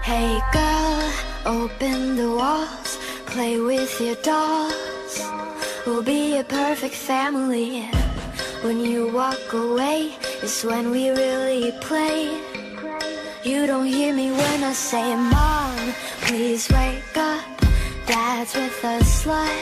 Hey girl, open the walls, play with your dolls. We'll be a perfect family. When you walk away, it's when we really play. You don't hear me when I say, Mom, please wake up. Dad's with a slut,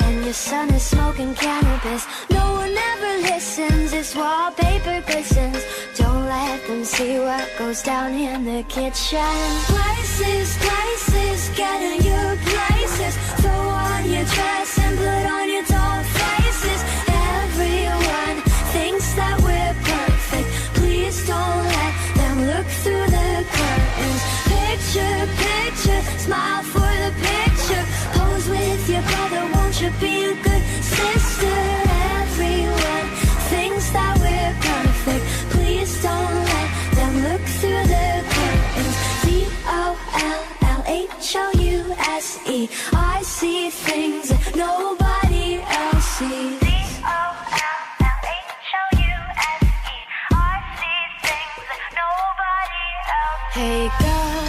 and your son is smoking cannabis. No one ever listens, it's wallpaper glistens. Don't let them see what goes down in the kitchen. Places, places, get in your places. Throw on your dress and put on your doll faces. Everyone thinks that we're perfect. Please don't let them look through the curtains. Picture, picture, smile for the picture. Pose with your brother, won't you be a good sister? Everyone thinks that we're perfect. Please don't let them look through the curtains. DOLLHOUSE. I see things that nobody else sees. Hey girl,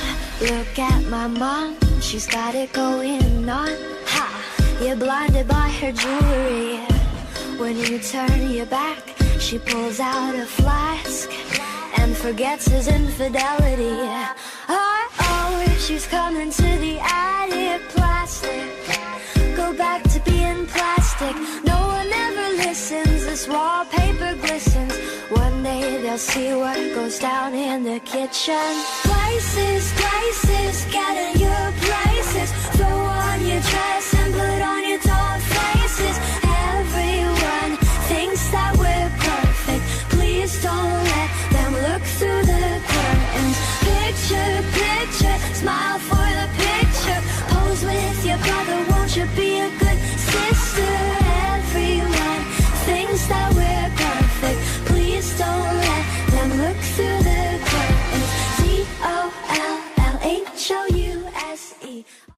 look at my mom, she's got it going on. Ha! You're blinded by her jewelry. When you turn your back, she pulls out a flask and forgets his infidelity. Oh, she's coming to the attic. Plastic, go back to being plastic. No one ever listens, this wallpaper glistens. One day they'll see what goes down in the kitchen. Places, places, get in your places. Throw on your dress and put on your doll faces. Everyone thinks that we're perfect. Please don't let them look through the curtains. Picture, picture, smile for the picture. Pose with your brother, won't you be a good